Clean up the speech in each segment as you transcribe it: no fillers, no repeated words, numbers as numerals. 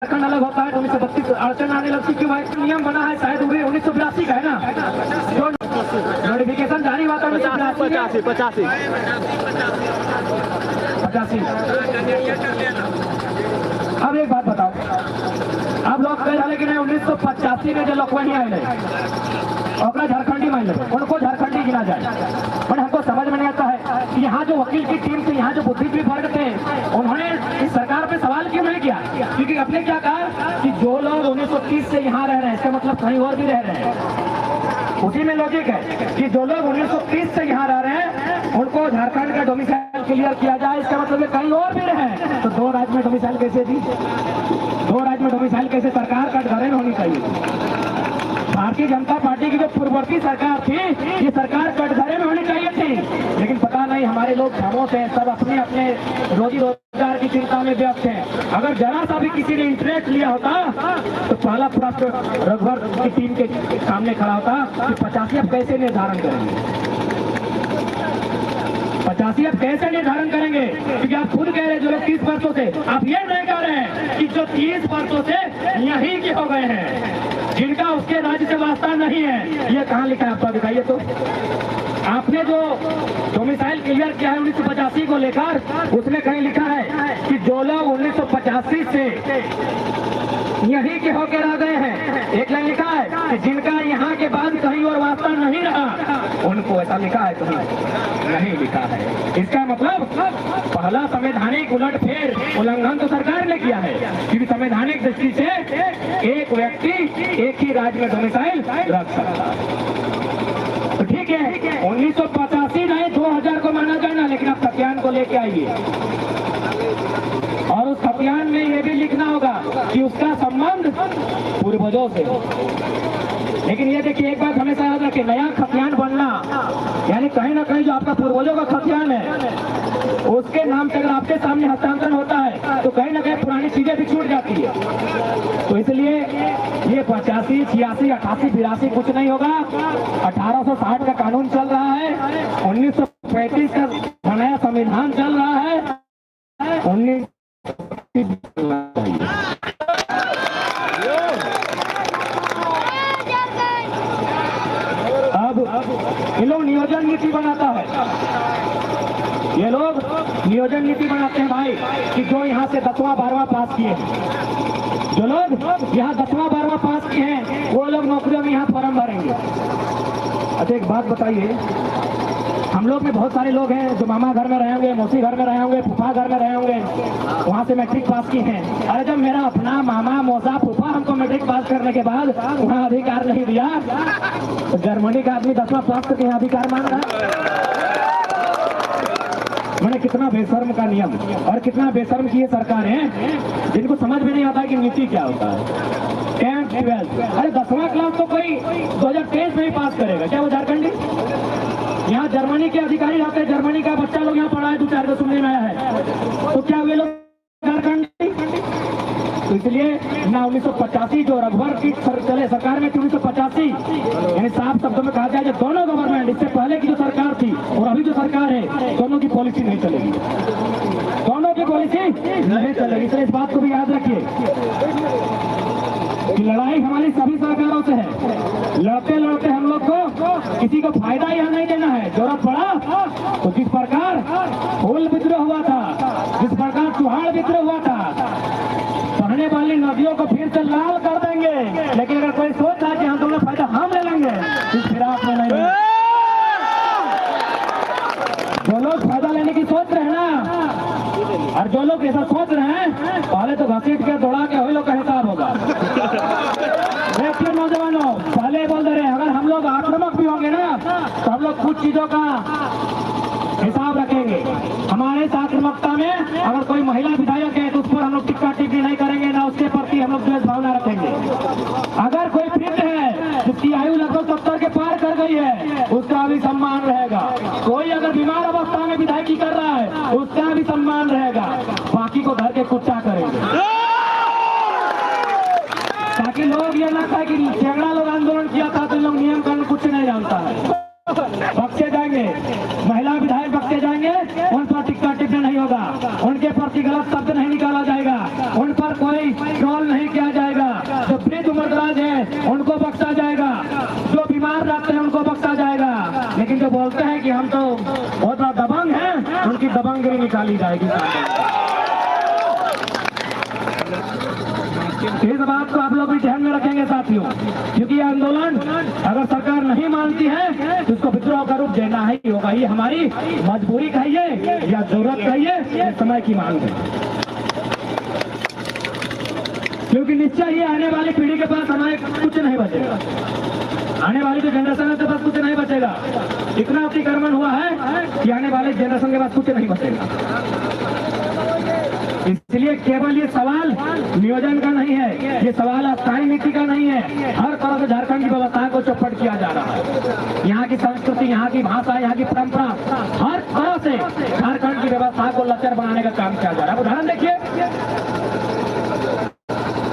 झारखंड अलग होता है तो 1932 अड़चन आने लगती क्यों भाई? नियम बना है शायद 1982 का है ना, जो नोटिफिकेशन जारी हुआ था 85। अब एक बात बताओ, अब लोग कह रहे कि 1985 में जो लोकवानी आए और झारखंडी मान लो, उनको झारखंडी गिना जाए। पर हमको समझ में नहीं आता है कि यहाँ जो वकील की टीम थी, यहाँ जो बुद्धिजीवी वर्ग थे, उन्होंने इस सरकार पे सवाल क्यों नहीं किया? क्योंकि अपने क्या कहा कि जो लोग 1930 से यहाँ रह रहे हैं, इसका मतलब कहीं और भी रह रहे हैं। उसी में लॉजिक है कि जो लोग 1930 से यहाँ रह रहे हैं उनको झारखंड का डोमिसाइल क्लियर किया जाए, इसका मतलब कहीं और भी रहे। तो दो राज्य में डोमिसाइल कैसे दी? दो राज्य में डोमिसाइल कैसे? सरकार कटघरे में होनी चाहिए। भारतीय जनता पार्टी की जो पूर्ववर्ती सरकार थी, ये सरकार कटघरे में होनी चाहिए थी, लेकिन पता नहीं हमारे लोग खामोश हैं, सब अपने अपने रोजी रोजगार की चिंता में व्यस्त हैं। अगर जरा सा भी किसी ने इंटरेस्ट लिया होता तो पहला प्रश्न रघुवर की टीम के सामने खड़ा होता कि 85 अब कैसे निर्धारण करेंगे, 85 अब कैसे निर्धारण करेंगे? क्योंकि आप खुद कह रहे हैं जो लोग 30 वर्षों से, आप ये नहीं कह रहे हैं कि जो 30 वर्षों से यहीं के हो गए हैं, जिनका उसके राज्य से वास्ता नहीं है, ये कहाँ लिखा है? आपको दिखाइए तो। आपने जो डोमिसाइल क्लियर किया है 1985 को लेकर, उसमें कहीं लिखा है कि जो लोग 1985 से यहीं के होकर रह गए हैं, एक लाइन लिखा है कि जिनका यहाँ के बाद कहीं और वास्ता नहीं रहा, उनको ऐसा लिखा है, कहीं नहीं लिखा है। इसका मतलब पहला संवैधानिक उलटफेर उल्लंघन तो सरकार ने किया है, क्योंकि संवैधानिक दृष्टि से एक व्यक्ति एक ही राज्य में डोमिसाइल रख सकता है। तो ठीक है, 1985 नहीं 2000 को माना जाना, लेकिन आप खतियान को लेके आइए और उस खतियान में ये भी लिखना होगा कि उसका संबंध पूर्वजों से। लेकिन ये देखिए, एक बात हमेशा याद रखें, नया खतियान बनना यानी कहीं ना कहीं जो आपका पूर्वजों का खतियान है उसके नाम से अगर आपके सामने हस्तांतरण होता है तो कहीं ना कहीं पुरानी चीजें भी छूट जाती है। तो इसलिए ये 85, 86, 88, 82 कुछ नहीं होगा। 1860 का कानून चल रहा है, 1935 का नया संविधान चल रहा है, 19 अब ये लोग नियोजन नीति बनाता है, ये लोग नियोजन नीति बनाते हैं भाई कि जो यहाँ से 10वां 12वां पास किए हैं, जो लोग यहाँ 10वां 12वां पास किए हैं, वो लोग नौकरियों में यहाँ फॉर्म भरेंगे। अच्छा एक बात बताइए, हम लोग में बहुत सारे लोग हैं जो मामा घर में रहे होंगे, मौसी घर में रहे होंगे, फूफा घर में रहे होंगे, वहाँ से मैट्रिक पास की हैं। अरे जब मेरा अपना मामा मौसा फूफा हमको मैट्रिक पास करने के बाद वहाँ अधिकार नहीं दिया, तो जर्मनी का आदमी 10वां पास करके यहाँ अधिकार मांग रहा है। मैंने कितना बेशर्म का नियम और कितना बेशर्म की ये सरकार है जिनको समझ में नहीं आता है कि नीति क्या होता है। 10th 12th, अरे 10वां क्लास तो कोई 2023 में ही पास करेगा क्या वो झारखंडी? यहाँ जर्मनी के अधिकारी रहते हैं, जर्मनी का बच्चा लोग यहाँ पढ़ा है, 2-4 को सुनने में आया है, तो क्या वे लोग झारखंडी? तो इसलिए ना 1985 जो रघुवर की चले सरकार में थी 1985, यानी साफ शब्दों में कहा जाए जो दोनों गवर्नमेंट, इससे पहले की जो सरकार थी और अभी जो सरकार है, दोनों की पॉलिसी नहीं चलेगी, दोनों की पॉलिसी नहीं चलेगी। इसलिए इस बात को भी याद रखिए कि लड़ाई हमारी सभी सरकारों से है। लड़ते लड़ते हम लोग को किसी को फायदा यहाँ नहीं देना है। जरूरत पड़ा तो जिस प्रकार होल विद्रोह हुआ था, जिस प्रकार चुहाड़ विद्रोह हुआ था, बहने वाली नदियों को फिर से लाल कर देंगे, लेकिन अगर कोई सोच रहा है कि हम दोनों फायदा हम ले लेंगे, इस फिराक में नहीं। जो लोग फायदा लेने की सोच रहे हैं ना, और जो लोग ऐसा सोच रहे हैं, पहले तो घसीट के दौड़ा के वही लोग का हिसाब होगा। देखिए नौजवानों, पहले बोल दे रहे हैं, अगर हम लोग आक्रामक भी होंगे ना तो हम लोग कुछ चीजों का हिसाब रखेंगे। हमारे इस आक्रामकता में अगर कोई महिला विधायक है तो उस पर हम लोग टिक्का टिप्पणी नहीं करेंगे, ना उसके प्रति हम लोग द्वेष भावना रखेंगे। अगर कोई वृद्ध है जिसकी आयु लगभग 70 के पार कर गई है, उसका भी सम्मान रहेगा। कोई अगर बीमार अवस्था में विधायकी कर रहा है, उसका भी सम्मान रहेगा। बाकी को धर के कुत्ता करेंगे, ताकि लोग ये ना कहे कि झगड़ा लोग आंदोलन किया था तो लोग नियम कानून कुछ नहीं जानता है। बख्शे जाएंगे, महिला विधायक बख्शे जाएंगे, उन पर टिक्का टिप्पणी नहीं होगा, उनके प्रति गलत शब्द नहीं निकाला जाएगा, उन पर कोई ट्रोल नहीं किया जाएगा। जो वृद्ध उम्रदराज है उनको बख्शा जाएगा, जो बीमार रहते हैं उनको बख्शा जाएगा, लेकिन जो बोलते हैं कि हम तो बहुत बड़ा दबंग हैं, उनकी दबंगगिरी निकाली जाएगी। इस बात को आप लोग भी ध्यान में रखेंगे साथियों, क्योंकि ये आंदोलन अगर सरकार नहीं मानती है तो इसको विद्रोह का रूप देना ही होगा। ये हमारी मजबूरी कहिए या जरूरत कहिए, ये समय की मांग है, क्योंकि निश्चय ही आने वाली पीढ़ी के पास हमारे कुछ नहीं बचेगा, आने वाली जो जनरेशन है उसके पास कुछ नहीं बचेगा। इतना अतिक्रमण हुआ है कि आने वाले जनरेशन के पास कुछ नहीं बचेगा। इसलिए केवल ये सवाल नियोजन का नहीं है, ये सवाल अस्थायी नीति का नहीं है। हर तरह से झारखंड की व्यवस्था को चौपट किया जा रहा है। यहाँ की संस्कृति, यहाँ की भाषा, यहाँ की परंपरा, हर तरह से झारखंड की व्यवस्था को लचर बनाने का काम किया जा रहा है। उदाहरण देखिए,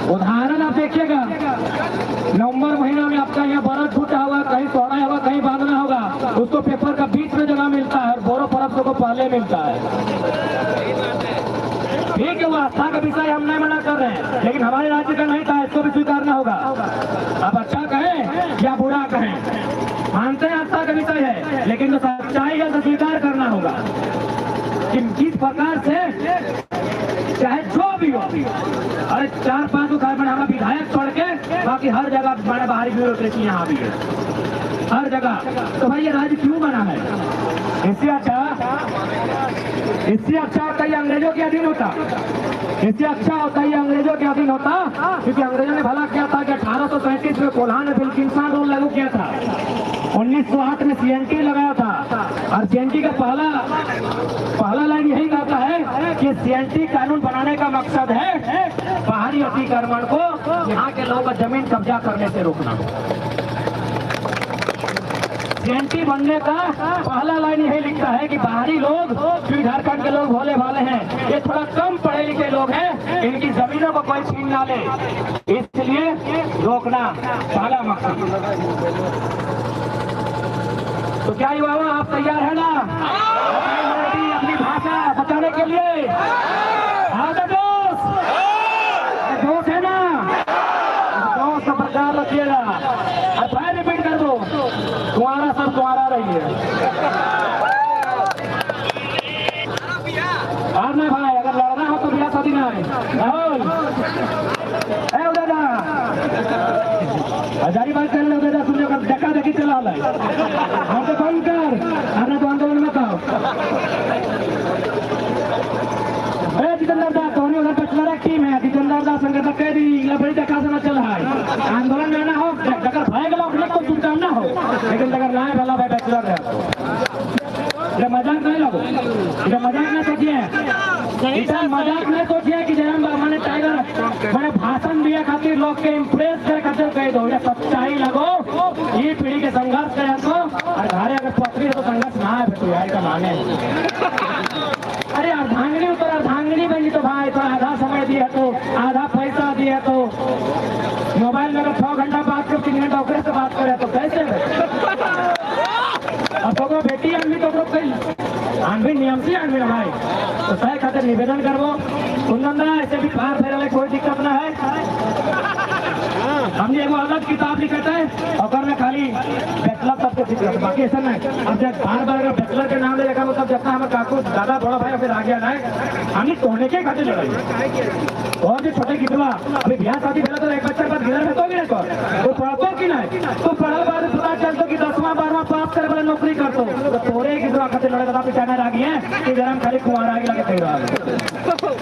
उदाहरण आप देखिएगा, नवंबर महीना में आपका यहाँ बर्फ छूटा होगा, कहीं सोना होगा, कहीं बांधना होगा, उसको पेपर का बीच में जगह मिलता है और बोरो परब को पहले मिलता है। ठीक है, वो आस्था का विषय हम नहीं मना कर रहे हैं, लेकिन हमारे राज्य का नहीं था, इसको भी स्वीकारना होगा। अब अच्छा कहें या बुरा कहें, मानते हैं आस्था का विषय है, लेकिन जो सच्चाई है उसे स्वीकार करना होगा कि किस प्रकार से चाहे जो भी हो। अरे 4-5 हमारा विधायक छोड़ के बाकी हर जगह बड़े बाहरी ब्यूरोक्रेसी यहाँ भी है, हर जगह। तो भाई ये राज्य क्यों बना है? इससे अच्छा होता है अंग्रेजों के अधीन होता, इससे अच्छा होता है अंग्रेजों के अधीन होता, क्योंकि अंग्रेजों ने भला किया था कि 1837 में कोल्हान ने विल्किंसन रूल लागू किया था, 1908 में CNT लगाया था, और CNT का पहला लाइन यही कहता है कि CNT कानून बनाने का मकसद है बाहरी अतिक्रमण को यहाँ के लोगों का जमीन कब्जा करने से रोकना। CNT बनने का पहला लाइन यही लिखता है कि बाहरी लोग, जो झारखंड के लोग भोले भाले हैं, ये थोड़ा कम पढ़े लिखे लोग हैं, इनकी जमीनों को कोई छीन ना ले, इसलिए रोकना पहला मकसद। तो क्या युवा आप तैयार है ना अपनी भाषा बचाने के लिए? दोस्त है ना, दोस्त प्रचार रखिएगा। फिर रिपीट कर दो, तुम्हारा सब तुम्हारा रहिए। और नहीं भाई, अगर लड़ना हो तो बिना शादी ना है। दादा हजारी बात कर लो, दादा सुनिए, देखा देखी चला हम तो बंद कर, हमने तो आंदोलन में कहो। जितेंद्र दास धोनी उधर बैचलर एक टीम है, जितेंद्र दास संगठन कह दी बड़ी देखा से न चल रहा है। आंदोलन में ना हो, अगर भाई गला उठने को चिंता ना हो, लेकिन अगर लाए वाला भाई बैचलर है तो मजाक नहीं लगो, इधर मजाक नहीं सोचिए, इधर मजाक नहीं सोचिए कि जयराम बाबा ने टाइगर मैंने भाषण दिया खातिर लोग के इम्प्रेस करे खातिर कह दो, ये सच्चाई लगो, ये पीढ़ी के संघर्ष करे तो, और घरे अगर पत्री तो संघर्ष ना है तो यार का माने। अरे अर्धांगिनी तो अर्धांगिनी बनी तो भाई, तो आधा समय दिया तो आधा पैसा दिया तो मोबाइल में अगर 6 घंटा बात कर 3 घंटा ओकरे से बात करे तो कैसे? अब तो बेटी आनवी तो आनवी नियम से आनवी भाई, तो सही खातिर निवेदन करबो कुंदन ऐसे भी बाहर फेरे कोई दिक्कत ना है। हमने एगो अलग किताब लिखा है और में खाली बैचलर सबके दिक्कत, बाकी ऐसा नहीं। अब जब बार अगर बैचलर के नाम ले लेगा मतलब जितना हमें काकू दादा बड़ा भाई फिर आ गया ना, हमने तोड़ने के खातिर लड़ाई। और जो छोटे गिरवा अभी ब्याह शादी पहले तो एक बच्चे के बाद गिर में तो पढ़तो कि नहीं, तो पढ़ा बाद पता चलता कि 10वां 12वां पास करे वाला नौकरी करतो, तो तोरे गिरवा खातिर लड़े दादा पिछाने आ गए हैं कि जरा खाली कुंवारा आगे लगे कह रहा है।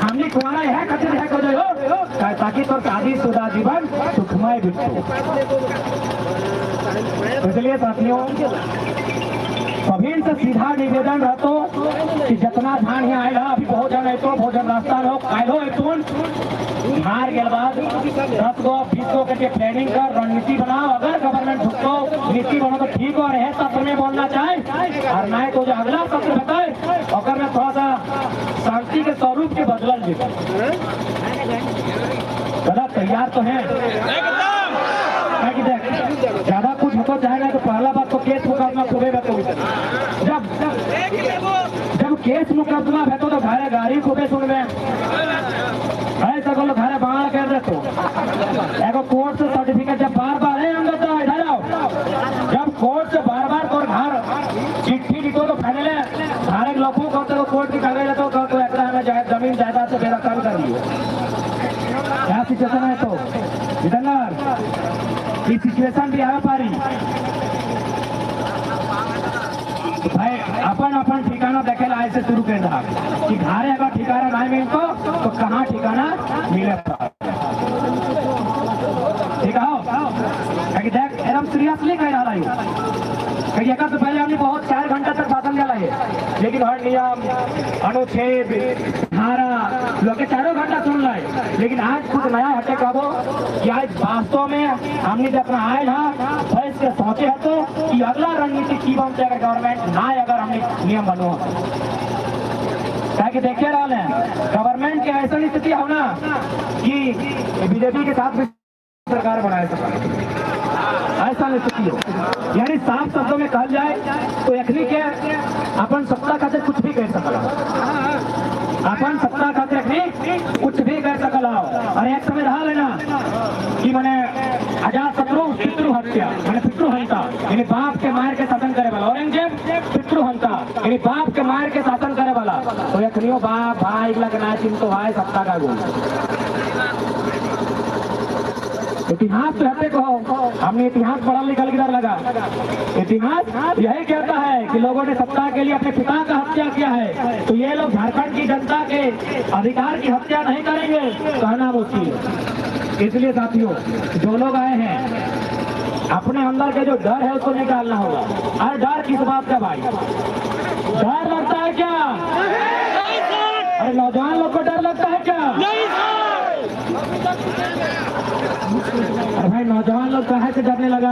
हमने कुंवारा है खातिर है को ताकि तो शादीशुदा जीवन सुखमय बीते। इसलिए साथियों सभी से सीधा निवेदन रहतो कि जितना धान यहाँ आएगा अभी भोजन है तो भोजन रास्ता लो खालो हार के बाद 10 गो 20 गो करके प्लानिंग कर रणनीति बनाओ। अगर गवर्नमेंट झुको नीति बनो तो ठीक हो रहे सत्र में बोलना चाहे, और नहीं तो जो अगला सत्र बताए और में थोड़ा सा शांति के स्वरूप के बदलल जीते। दादा तैयार तो है, ज्यादा कुछ हमको चाहेगा तो पहला बात तो केस मुकदमा खूबेगा तो जब केस मुकदमा है तो घरे गाड़ी खूबे सुन में ऐसा बोलो घरे बाहर कर दे तो एगो कोर्ट से सर्टिफिकेट जब बार बार है हम तो इधर आओ जब कोर्ट से बार बार कोर्ट घर चिट्ठी लिखो तो पहले सारे लोगों को तो कोर्ट की कागज तो एक जमीन जायदाद से बेदखल कर दिए क्या सिचुएशन है तो इधर ये सिचुएशन भी आ पा रही भाई अपन ठिकाना देखे ला ऐसे शुरू कर रहा कि घरे अगर ठिकाना नहीं मिलतो तो कहाँ ठिकाना मिलेगा ठीक है देख एकदम सीरियसली कह रहा है एक तो पहले हमने बहुत 4 घंटा तक भाषण दिया है लेकिन हर नियम अनुच्छेद धारा लोग 4 घंटा सुन रहे लेकिन आज कुछ नया हटे कहो कि आज वास्तव में हमने जब अपना आए ना फैस के सोचे है तो कि अगला रणनीति की बनते अगर गवर्नमेंट ना अगर हमने नियम बनो ताकि देखे रहा है गवर्नमेंट की ऐसा स्थिति हो ना कि बीजेपी के साथ भी सरकार बनाए सके ऐसा स्थिति हो यानी साफ शब्दों में कहा जाए तो एखनी के अपन सत्ता खातिर कुछ भी कर सकला अपन सत्ता खातिर एखनी कुछ भी कर सकला और एक समय रहा लेना कि मैंने आजाद शत्रु पितृ हत्या मैंने पितृ हंता यानी बाप के मार के शासन करे वाला औरंगजेब पितृ हंता यानी बाप के मार के शासन करे वाला तो एखनियो बाप भाई लगना चिंतो भाई सत्ता का गोल इतिहास तो हटे को हमने इतिहास पढ़ा लिखल किधर लगा इतिहास यही कहता है कि लोगों ने सत्ता के लिए अपने पिता का हत्या किया है तो ये लोग झारखंड की जनता के अधिकार की हत्या नहीं करेंगे कहना मुश्किल इसलिए साथियों जो लोग आए हैं अपने अंदर के जो डर है उसको निकालना होगा अरे डर किस बात का भाई डर लगता है क्या अरे नौजवान लोग को डर लगता है क्या अरे भाई नौजवान लोग कहाँ से डरने लगा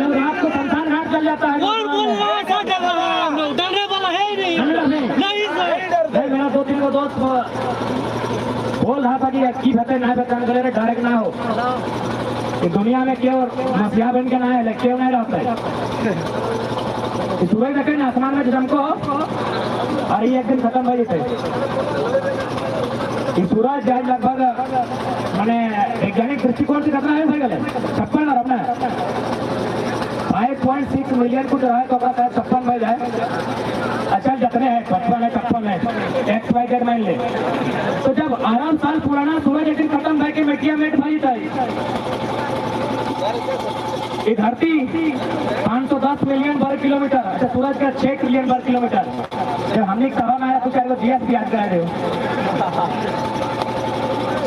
लोग रात को शमशान घाट चल जाता है डरने वाला है नहीं भाई मेरा 2-3 को दोस्त बोल रहा था कि बहते ना बहते डायरेक्ट ना हो कि दुनिया में क्यों मसीहा बन के ना है क्यों नहीं रहता है सूरज देखे ना आसमान में जमको और ये एक दिन खत्म हो जाते सूरज आज लगभग मैंने वैज्ञानिक दृष्टिकोण से कितना है गए 56 और अपना 5.6 मिलियन कुछ रहा है तो अपना 56 में जाए अच्छा जितने हैं 55 है एक्स वाई जेड मान ले तो जब आराम साल पुराना सूरज एक दिन खत्म भाई के मेटिया मेट भाई था ये धरती 510 मिलियन वर्ग किलोमीटर अच्छा सूरज का 6 ट्रिलियन वर्ग किलोमीटर जब हमने सभा में आया तो क्या जीएसपी याद करा रहे हो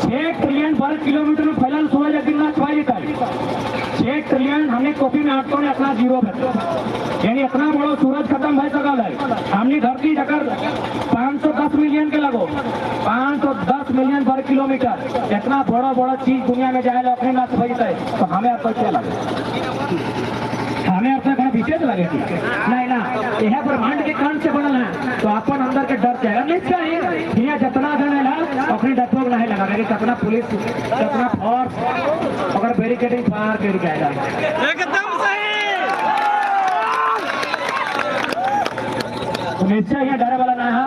6 ट्रिलियन वर्ग किलोमीटर में फैलल सूरज एक दिन ना छुआ जाता है 6 ट्रिलियन हमने कॉपी में आटको ने अपना जीरो यानी इतना बड़ा सूरज खत्म भय सकल है हमने धरती जकर 510 मिलियन के लगो 510 मिलियन वर्ग किलोमीटर इतना बड़ा बड़ा चीज दुनिया में जाए अपने ना छुआ जाता है तो हमें अब क्या लगे हमें अपना कहीं विशेष लगे नहीं ना यह ब्रह्मांड के कारण से बनल है तो अपन अंदर के डर जाएगा निश्चय यहाँ जितना जन है अपनी डरपोक नहीं लगा कितना पुलिस कितना फोर्स अगर बैरिकेडिंग पार कर जाएगा एकदम सही निश्चय यहाँ डरे वाला ना है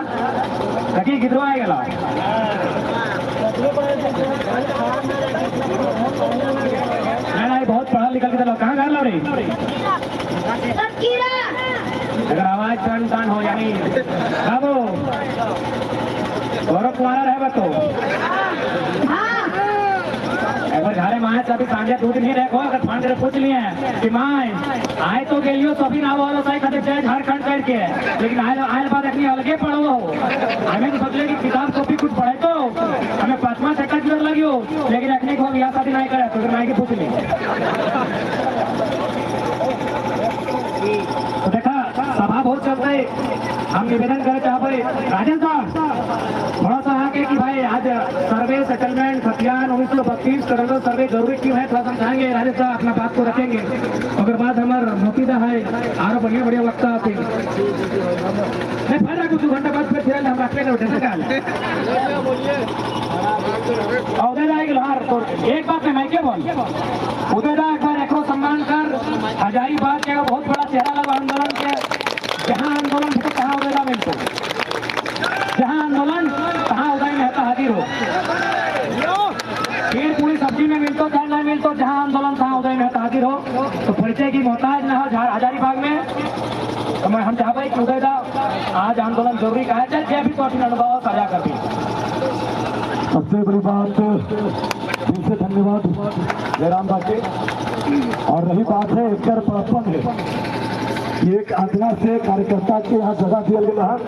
लगी किधर आएगा नहीं बहुत पढ़ा लिखा के लोग कहाँ घर लो रही अगर आवाज टन टन हो यानी बाबू गौरव कुमारा रहे तो अगर घरे माए तभी सांझे दूध नहीं रखो अगर फांड पूछ लिए कि माए आए तो गेलियो सभी ना वालों सही खाते चाहे झारखंड करके लेकिन आए बाद अपनी अलगे पढ़ो हो हमें तो सोच की किताब कॉपी कुछ पढ़े तो हमें 5वां सेकंड में लगी हो लेकिन अखनी को यहाँ शादी नहीं करे तो माए के पूछ ली तो देखा सभा बहुत चलते हम निवेदन करे चाहे राजन साहब थोड़ा सा आगे कि भाई आज सर्वे सेटलमेंट खतियान 1932 करोड़ सर्वे जरूरी क्यों है थोड़ा समझाएंगे राजन साहब अपना बात को रखेंगे अगर बात हमारे मोतीदा है आरो बढ़िया बढ़िया वक्ता आते नहीं फायदा कुछ 2 घंटा बाद फिर फिर हम रखने उठे उदयदा एक बात मैं क्या बोल उदयदा एक बार एक सम्मान कर हजारीबाग के बहुत बड़ा चेहरा लगा आंदोलन के। जहाँ आंदोलन तो कहाँ उदयदा मिलते, जहाँ आंदोलन कहाँ उदय मेहता हाजिर हो। खीर पूरी सब्जी में मिलतो चाहे नहीं मिलतो, जहाँ आंदोलन कहाँ उदय मेहता हाजिर हो। तो परिचय की मोहताज न हो हजारीबाग में। तो मैं हम चाहते कि उदयदा आज आंदोलन जरूरी कहा जाए, जय भी तो अपने अनुभव साझा कर दी। सबसे बड़ी बात दिल से धन्यवाद जयराम बाके। और रही बात है एकर पड़पन है, एक अंजना से कार्यकर्ता के यहाँ जगह दिया गया है।